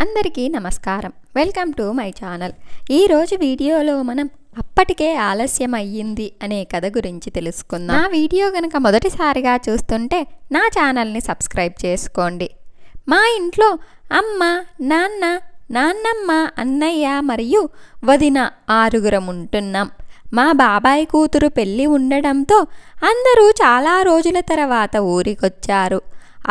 అందరికీ నమస్కారం. Welcome to my channel. ఈరోజు వీడియోలో మనం అప్పటికే ఆలస్యం అయ్యింది అనే కథ గురించి తెలుసుకుందాం. నా వీడియో కనుక మొదటిసారిగా చూస్తుంటే నా ఛానల్ని సబ్స్క్రైబ్ చేసుకోండి. మా ఇంట్లో అమ్మ, నాన్న, నాన్నమ్మ, అన్నయ్య మరియు వదిన 6 ఉంటున్నాం. మా బాబాయ్ కూతురు పెళ్ళి ఉండడంతో అందరూ చాలా రోజుల తర్వాత ఊరికొచ్చారు.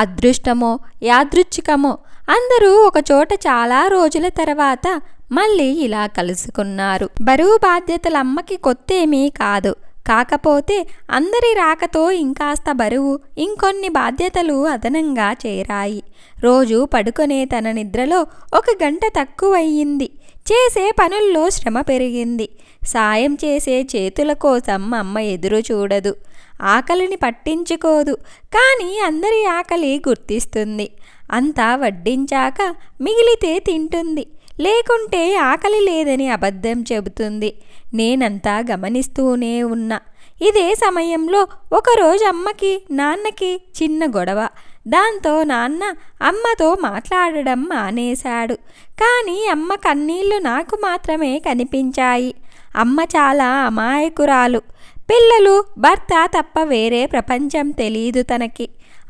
అదృష్టమో యాదృచ్ఛికమో అందరూ ఒకచోట చాలా రోజుల తర్వాత మళ్ళీ ఇలా కలుసుకున్నారు. బరువు బాధ్యతల అమ్మకి కొత్తేమీ కాదు. కాకపోతే అందరి రాకతో ఇంకాస్త బరువు, ఇంకొన్ని బాధ్యతలు అదనంగా చేరాయి. రోజు పడుకునే తన నిద్రలో 1 గంట తక్కువయ్యింది. చేసే పనుల్లో శ్రమ పెరిగింది. సాయం చేసే చేతుల కోసం అమ్మ ఎదురు చూడదు. ఆకలిని పట్టించుకోదు. కానీ అందరి ఆకలి గుర్తిస్తుంది. అంతా వడ్డించాక మిగిలితే తింటుంది. లేకుంటే ఆకలి లేదని అబద్ధం చెబుతుంది. నేనంతా గమనిస్తూనే ఉన్నా. ఇదే సమయంలో ఒకరోజు అమ్మకి, నాన్నకి చిన్న గొడవ. దాంతో నాన్న అమ్మతో మాట్లాడడం మానేశాడు. కానీ అమ్మ కన్నీళ్లు నాకు మాత్రమే కనిపించాయి. అమ్మ చాలా అమాయకురాలు. పిల్లలు, భర్త తప్ప వేరే ప్రపంచం తెలీదు తనకి.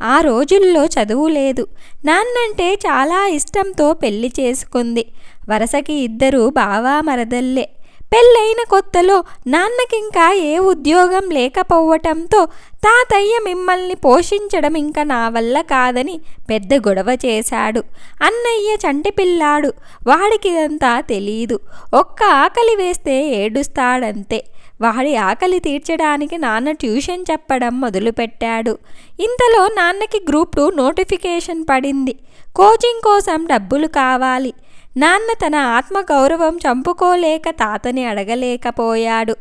ఆ రోజుల్లో చదువు లేదు. నాన్నంటే చాలా ఇష్టంతో పెళ్లి చేసుకుంది. వరసకి 2 బావా మరదల్లే. పెళ్ళైన కొత్తలో నాన్నకింకా ఏ ఉద్యోగం లేకపోవటంతో తాతయ్య మిమ్మల్ని పోషించడం ఇంకా నా వల్ల కాదని పెద్ద గొడవ చేశాడు. అన్నయ్య చంటి పిల్లాడు. వాడికిదంతా తెలీదు. ఒక్క ఆకలి వేస్తే ఏడుస్తాడంతే. వాడి ఆకలి తీర్చడానికి నాన్న ట్యూషన్ చెప్పడం మొదలుపెట్టాడు. ఇంతలో నాన్నకి గ్రూప్ 2 నోటిఫికేషన్ పడింది. కోచింగ్ కోసం డబ్బులు కావాలి. నాన్న తన ఆత్మగౌరవం చంపుకోలేక తాతని అడగలేకపోయాడు.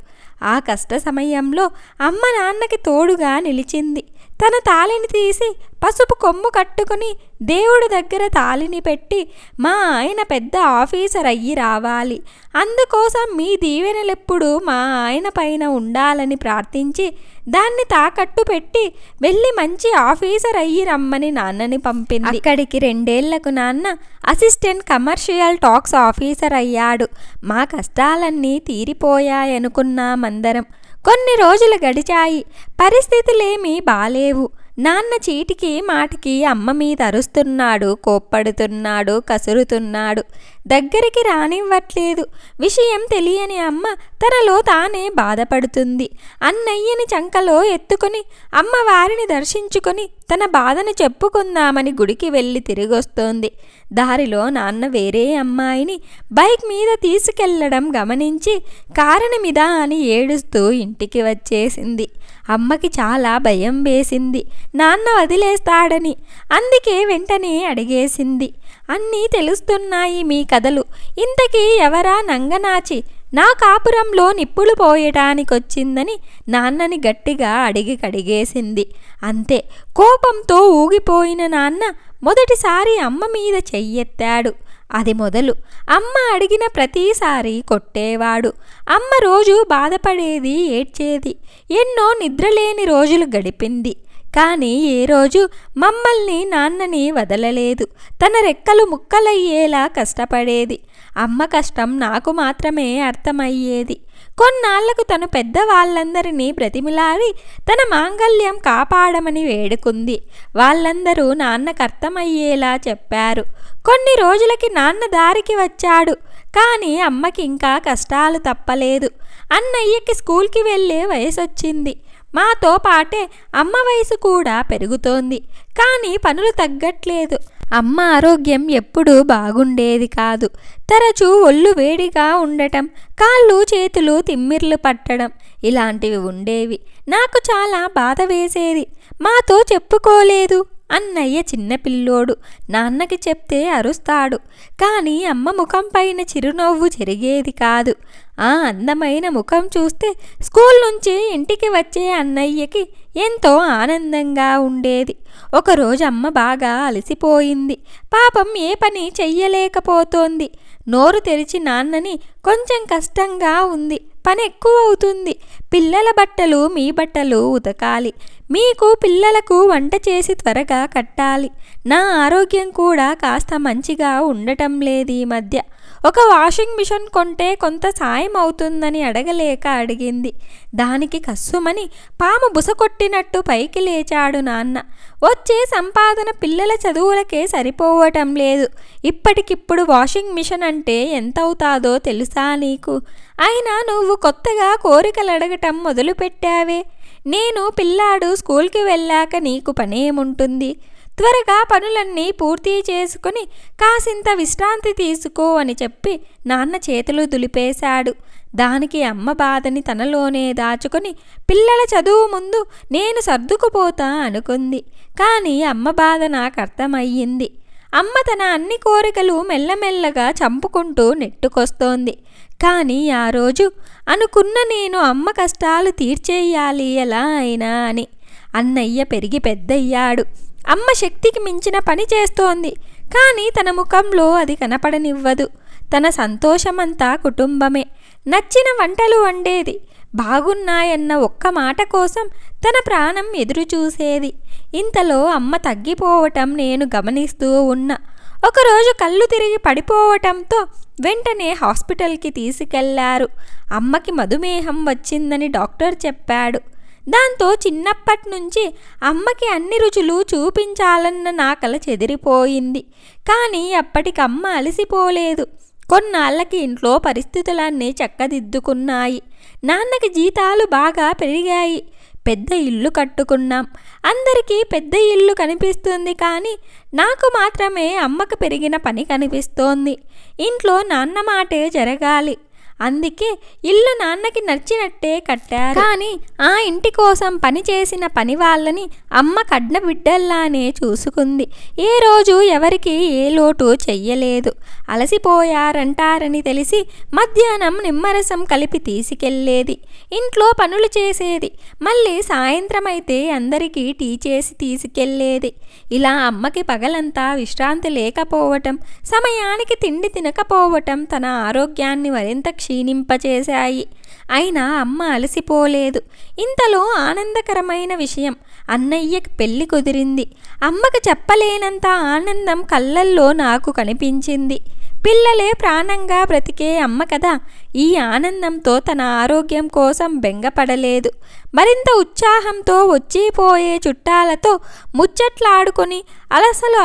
ఆ కష్ట సమయంలో అమ్మ నాన్నకి తోడుగా నిలిచింది. తన తాళిని తీసి పసుపు కొమ్ము కట్టుకుని దేవుడి దగ్గర తాళిని పెట్టి, మా ఆయన పెద్ద ఆఫీసర్ అయ్యి రావాలి, అందుకోసం మీ దీవెనలెప్పుడు మా ఆయన పైన ఉండాలని ప్రార్థించి దాన్ని తాకట్టు పెట్టి వెళ్ళి మంచి ఆఫీసర్ అయ్యి రమ్మని నాన్నని పంపింది. అక్కడికి 2 ఏళ్లకు నాన్న అసిస్టెంట్ కమర్షియల్ టాక్స్ ఆఫీసర్ అయ్యాడు. మా కష్టాలన్నీ తీరిపోయాయనుకున్నామందరం. కొన్ని రోజులు గడిచాయి. పరిస్థితులేమీ బాలేవు. నాన్న చీటికి మాటికి అమ్మ మీద అరుస్తున్నాడు, కోప్పడుతున్నాడు, కసురుతున్నాడు. దగ్గరికి రానివ్వట్లేదు. విషయం తెలియని అమ్మ తనలో తానే బాధపడుతుంది. అన్నయ్యని చంకలో ఎత్తుకుని అమ్మవారిని దర్శించుకొని తన బాధను చెప్పుకుందామని గుడికి వెళ్ళి తిరిగొస్తోంది. దారిలో నాన్న వేరే అమ్మాయిని బైక్ మీద తీసుకెళ్లడం గమనించి కారణమిదా అని ఏడుస్తూ ఇంటికి వచ్చేసింది. అమ్మకి చాలా భయం వేసింది, నాన్న వదిలేస్తాడని. అందుకే వెంటనే అడిగేసింది, అన్నీ తెలుస్తున్నాయి మీ కథలు. ఇంతకీ ఎవరా నంగనాచి నా కాపురంలో నిప్పులు పోయటానికొచ్చిందని నాన్నని గట్టిగా అడిగి కడిగేసింది. అంతే. కోపంతో ఊగిపోయిన నాన్న మొదటిసారి అమ్మ మీద చెయ్యెత్తాడు. అది మొదలు. అమ్మ అడిగిన ప్రతిసారి కొట్టేవాడు. అమ్మ రోజు బాధపడేది, ఏడ్చేది. ఎన్నో నిద్రలేని రోజులు గడిపింది. కానీ ఏ రోజు మమ్మల్ని, నాన్నని వదలలేదు. తన రెక్కలు ముక్కలయ్యేలా కష్టపడేది. అమ్మ కష్టం నాకు మాత్రమే అర్థమయ్యేది. కొన్నాళ్లకు తను పెద్దవాళ్ళందరినీ బ్రతిమిలాడి తన మాంగల్యం కాపాడమని వేడుకుంది. వాళ్ళందరూ నాన్నకు అర్థమయ్యేలా చెప్పారు. కొన్ని రోజులకి నాన్న దారికి వచ్చాడు. కానీ అమ్మకి ఇంకా కష్టాలు తప్పలేదు. అన్నయ్యకి స్కూల్కి వెళ్ళే వయసొచ్చింది. మాతో పాటే అమ్మ వయసు కూడా పెరుగుతోంది. కానీ పనులు తగ్గట్లేదు. అమ్మ ఆరోగ్యం ఎప్పుడూ బాగుండేది కాదు. తరచూ ఒళ్ళు వేడిగా ఉండటం, కాళ్ళు చేతులు తిమ్మిర్లు పట్టడం ఇలాంటివి ఉండేవి. నాకు చాలా బాధ వేసేది. మాతో చెప్పుకోలేదు. అన్నయ్య చిన్నపిల్లోడు. నాన్నకి చెప్తే అరుస్తాడు. కానీ అమ్మ ముఖం పైన చిరునవ్వు చెరిగేది కాదు. ఆ అందమైన ముఖం చూస్తే స్కూల్ నుంచి ఇంటికి వచ్చే అన్నయ్యకి ఎంతో ఆనందంగా ఉండేది. ఒకరోజు అమ్మ బాగా అలసిపోయింది. పాపం ఏ పని చెయ్యలేకపోతోంది. నోరు తెరిచి నాన్నని కొంచెం కష్టంగా ఉంది, పని ఎక్కువ అవుతుంది, పిల్లల బట్టలు మీ బట్టలు ఉతకాలి, మీకు పిల్లలకు వంట చేసి త్వరగా కట్టాలి, నా ఆరోగ్యం కూడా కాస్త మంచిగా ఉండటం లేదు ఈ మధ్య, ఒక వాషింగ్ మిషన్ కొంటే కొంత సాయం అవుతుందని అడగలేక అడిగింది. దానికి కస్సుమని పాము బుసకొట్టినట్టు పైకి లేచాడు నాన్న. వచ్చే సంపాదన పిల్లల చదువులకే సరిపోవటం లేదు. ఇప్పటికిప్పుడు వాషింగ్ మిషన్ అంటే ఎంతవుతాదో తెలుసా నీకు? అయినా నువ్వు కొత్తగా కోరికలు అడగటం మొదలుపెట్టావే. నేను పిల్లాడు స్కూల్కి వెళ్ళాక నీకు పనేముంటుంది? త్వరగా పనులన్నీ పూర్తి చేసుకుని కాసింత విశ్రాంతి తీసుకో అని చెప్పి నాన్న చేతులు దులిపేశాడు. దానికి అమ్మ బాధని తనలోనే దాచుకొని పిల్లల చదువు ముందు నేను సర్దుకుపోతా అనుకుంది. కానీ అమ్మ బాధ నాకు అర్థమయ్యింది. అమ్మ తన అన్ని కోరికలు మెల్లమెల్లగా చంపుకుంటూ నెట్టుకొస్తోంది. కానీ ఆ రోజు అనుకున్న నేను అమ్మ కష్టాలు తీర్చేయాలి ఎలా అయినా అని. అన్నయ్య పెరిగి పెద్దయ్యాడు. అమ్మ శక్తికి మించిన పని చేస్తోంది. కానీ తన ముఖంలో అది కనపడనివ్వదు. తన సంతోషమంతా కుటుంబమే. నచ్చిన వంటలు వండేది. బాగున్నాయన్న ఒక్క మాట కోసం తన ప్రాణం ఎదురు చూసేది. ఇంతలో అమ్మ తగ్గిపోవటం నేను గమనిస్తూ ఉన్నా. ఒకరోజు కళ్ళు తిరిగి పడిపోవటంతో వెంటనే హాస్పిటల్కి తీసుకెళ్లారు. అమ్మకి మధుమేహం వచ్చిందని డాక్టర్ చెప్పాడు. దాంతో చిన్నప్పటి నుంచి అమ్మకి అన్ని రుచులు చూపించాలన్న నా కల చెదిరిపోయింది. కానీ అప్పటికమ్మ అలసిపోలేదు. కొన్నాళ్ళకి ఇంట్లో పరిస్థితులన్నీ చక్కదిద్దుకున్నాయి. నాన్నకి జీతాలు బాగా పెరిగాయి. పెద్ద ఇల్లు కట్టుకున్నాం. అందరికీ పెద్ద ఇల్లు కనిపిస్తుంది, కానీ నాకు మాత్రమే అమ్మకు పెరిగిన పని కనిపిస్తోంది. ఇంట్లో నాన్న మాటే జరగాలి. అందుకే ఇల్లు నాన్నకి నచ్చినట్టే కట్టారు. కానీ ఆ ఇంటి కోసం పనిచేసిన పని వాళ్ళని అమ్మ కడ్న బిడ్డల్లానే చూసుకుంది. ఏ రోజు ఎవరికి ఏ లోటు చెయ్యలేదు. అలసిపోయారంటారని తెలిసి మధ్యాహ్నం నిమ్మరసం కలిపి తీసుకెళ్లేది. ఇంట్లో పనులు చేసేది. మళ్ళీ సాయంత్రం అయితే అందరికీ టీ చేసి తీసుకెళ్లేది. ఇలా అమ్మకి పగలంతా విశ్రాంతి లేకపోవటం, సమయానికి తిండి తినకపోవటం తన ఆరోగ్యాన్ని మరింత క్షీణింపచేశాయి. అయినా అమ్మ అలసిపోలేదు. ఇంతలో ఆనందకరమైన విషయం, అన్నయ్యకి పెళ్లి కుదిరింది. అమ్మకు చెప్పలేనంత ఆనందం కళ్ళల్లో నాకు కనిపించింది. పిల్లలే ప్రాణంగా బ్రతికే అమ్మ కదా. ఈ ఆనందంతో తన ఆరోగ్యం కోసం బెంగపడలేదు. మరింత ఉత్సాహంతో వచ్చిపోయే చుట్టాలతో ముచ్చట్లాడుకొని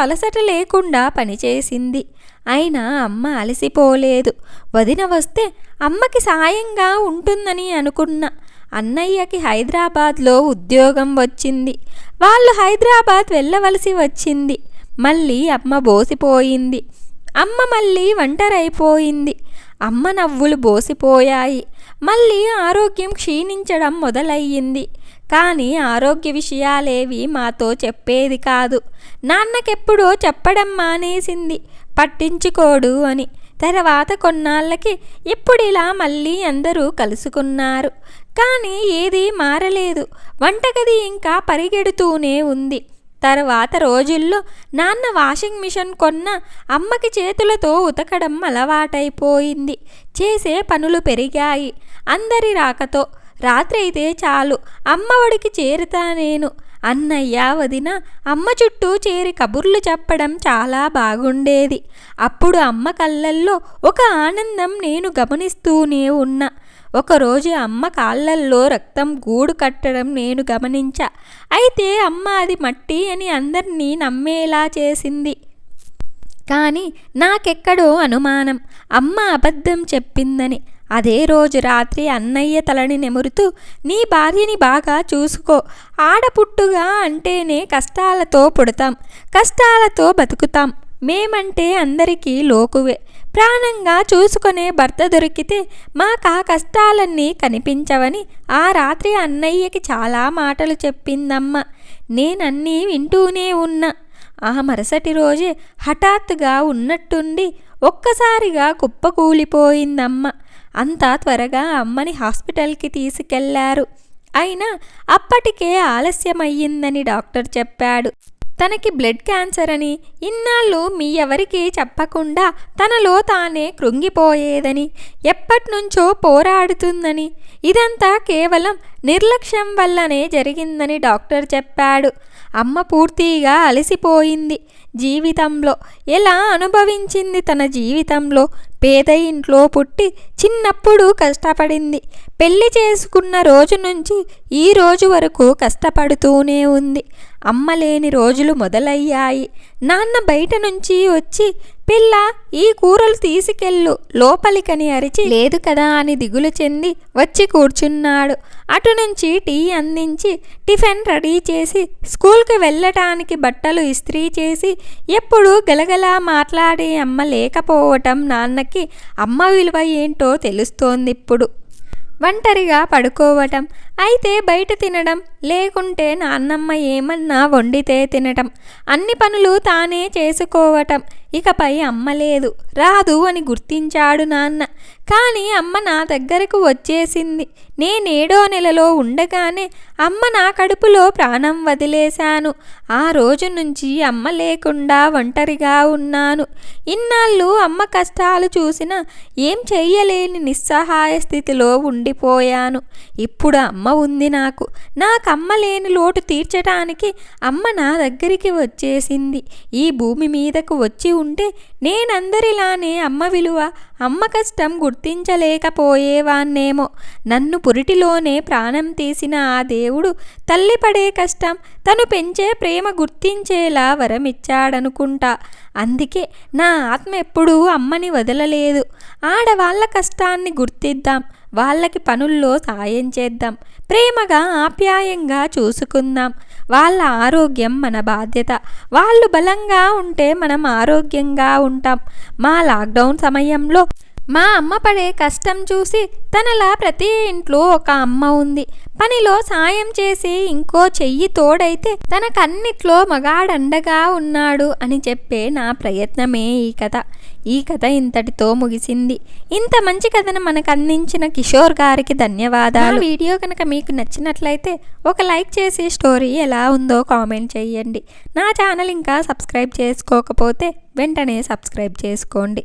అలసట లేకుండా పనిచేసింది. అయినా అమ్మ అలసిపోలేదు. వదిన వస్తే అమ్మకి సాయంగా ఉంటుందని అనుకున్నా. అన్నయ్యకి హైదరాబాద్లో ఉద్యోగం వచ్చింది. వాళ్ళు హైదరాబాద్ వెళ్ళవలసి వచ్చింది. మళ్ళీ అమ్మ బోసిపోయింది. అమ్మ మళ్ళీ ఒంటరైపోయింది. అమ్మ నవ్వులు బోసిపోయాయి. మళ్ళీ ఆరోగ్యం క్షీణించడం మొదలయ్యింది. కానీ ఆరోగ్య విషయాలేవి మాతో చెప్పేది కాదు. నాన్నకెప్పుడో చెప్పడం మానేసింది, పట్టించుకోడు అని. తర్వాత కొన్నాళ్ళకి ఇప్పుడిలా మళ్ళీ అందరూ కలుసుకున్నారు. కానీ ఏదీ మారలేదు. వంటగది ఇంకా పరిగెడుతూనే ఉంది. తర్వాత రోజుల్లో నాన్న వాషింగ్ మిషన్ కొన్న అమ్మకి చేతులతో ఉతకడం అలవాటైపోయింది. చేసే పనులు పెరిగాయి. అందరి రాకతో రాత్రి అయితే చాలు అమ్మ ఒడికి చేరుతా నేను. అన్నయ్య వదిన అమ్మ చుట్టూ చేరి కబుర్లు చెప్పడం చాలా బాగుండేది. అప్పుడు అమ్మ కళ్ళల్లో ఒక ఆనందం నేను గమనిస్తూనే ఉన్నా. ఒకరోజు అమ్మ కాళ్ళల్లో రక్తం గూడు కట్టడం నేను గమనించా. అయితే అమ్మ అది మట్టి అని అందరినీ నమ్మేలా చేసింది. కానీ నాకెక్కడో అనుమానం, అమ్మ అబద్ధం చెప్పిందని. అదే రోజు రాత్రి అన్నయ్య తలని నెమురుతూ, నీ భార్యని బాగా చూసుకో. ఆడపుట్టుగా అంటేనే కష్టాలతో పుడతాం, కష్టాలతో బతుకుతాం. మేమంటే అందరికీ లోకువే. ప్రాణంగా చూసుకునే భర్త దొరికితే మాకా కష్టాలన్నీ కనిపించవని ఆ రాత్రి అన్నయ్యకి చాలా మాటలు చెప్పిందమ్మ. నేనన్నీ వింటూనే ఉన్నా. ఆ మరుసటి రోజే హఠాత్తుగా ఉన్నట్టుండి ఒక్కసారిగా కుప్పకూలిపోయిందమ్మ. అంతా త్వరగా అమ్మని హాస్పిటల్కి తీసుకెళ్లారు. అయినా అప్పటికే ఆలస్యమయ్యిందని డాక్టర్ చెప్పాడు. తనకి బ్లడ్ క్యాన్సర్ అని ఇన్నాళ్ళు మీ ఎవరికి చెప్పకుండా తనలో తానే కృంగిపోయేదని, ఎప్పటినుంచో పోరాడుతుందని, ఇదంతా కేవలం నిర్లక్ష్యం వల్లనే జరిగిందని డాక్టర్ చెప్పాడు. అమ్మ పూర్తిగా అలసిపోయింది. జీవితంలో ఎలా అనుభవించింది? తన జీవితంలో పేద ఇంట్లో పుట్టి చిన్నప్పుడు కష్టపడింది. పెళ్లి చేసుకున్న రోజు నుంచి ఈ రోజు వరకు కష్టపడుతూనే ఉంది. అమ్మ లేని రోజులు మొదలయ్యాయి. నాన్న బయట నుంచి వచ్చి, పిల్ల ఈ కూరలు తీసుకెళ్ళు లోపలికని అరిచి, లేదు కదా అని దిగులు చెంది వచ్చి కూర్చున్నాడు. అటు నుంచి టీ అందించి టిఫిన్ రెడీ చేసి స్కూల్కి వెళ్ళటానికి బట్టలు ఇస్త్రీ చేసి ఎప్పుడు గలగలా మాట్లాడే అమ్మ లేకపోవటం నాన్నకి అమ్మ విలువ ఏంటో తెలుస్తోంది ఇప్పుడు. ఒంటరిగా పడుకోవటం, అయితే బయట తినడం, లేకుంటే నాన్నమ్మ ఏమన్నా వండితే తినటం, అన్ని పనులు తానే చేసుకోవటం. ఇకపై అమ్మ లేదు, రాదు అని గుర్తించాడు నాన్న. కానీ అమ్మ నా దగ్గరకు వచ్చేసింది. నేనేడో నెలలో ఉండగానే అమ్మ నా కడుపులో ప్రాణం వదిలేశాను. ఆ రోజు నుంచి అమ్మ లేకుండా ఒంటరిగా ఉన్నాను. ఇన్నాళ్ళు అమ్మ కష్టాలు చూసినా ఏం చెయ్యలేని నిస్సహాయ స్థితిలో ఉండిపోయాను. ఇప్పుడు అమ్మ ఉంది నాకు. నాకమ్మ లేని లోటు తీర్చడానికి అమ్మ నా దగ్గరికి వచ్చేసింది. ఈ భూమి మీదకు వచ్చి ఉంటే నేనందరిలానే అమ్మ విలువ, అమ్మ కష్టం గుర్తించలేకపోయేవాన్నేమో. నన్ను పురిటిలోనే ప్రాణం తీసిన ఆ దేవుడు తల్లి పడే కష్టం, తను పెంచే ప్రేమ గుర్తించేలా వరమిచ్చాడనుకుంటా. అందుకే నా ఆత్మ ఎప్పుడూ అమ్మని వదలలేదు. ఆడవాళ్ళ కష్టాన్ని గుర్తిద్దాం, వాళ్ళకి పనుల్లో సాయం చేద్దాం, ప్రేమగా ఆప్యాయంగా చూసుకుందాం. వాళ్ళ ఆరోగ్యం మన బాధ్యత. వాళ్ళు బలంగా ఉంటే మనం ఆరోగ్యంగా ఉంటాం. మా లాక్డౌన్ సమయంలో మా అమ్మ పడే కష్టం చూసి తనలా ప్రతి ఇంట్లో ఒక అమ్మ ఉంది. పనిలో సాయం చేసి ఇంకో చెయ్యి తోడైతే తనకన్నిట్లో మగాడండగా ఉన్నాడు అని చెప్పే నా ప్రయత్నమే ఈ కథ. ఈ కథ ఇంతటితో ముగిసింది. ఇంత మంచి కథను మనకు అందించిన కిషోర్ గారికి ధన్యవాదాలు. వీడియో కనుక మీకు నచ్చినట్లయితే ఒక లైక్ చేసి స్టోరీ ఎలా ఉందో కామెంట్ చేయండి. నా ఛానల్ ఇంకా సబ్స్క్రైబ్ చేసుకోకపోతే వెంటనే సబ్స్క్రైబ్ చేసుకోండి.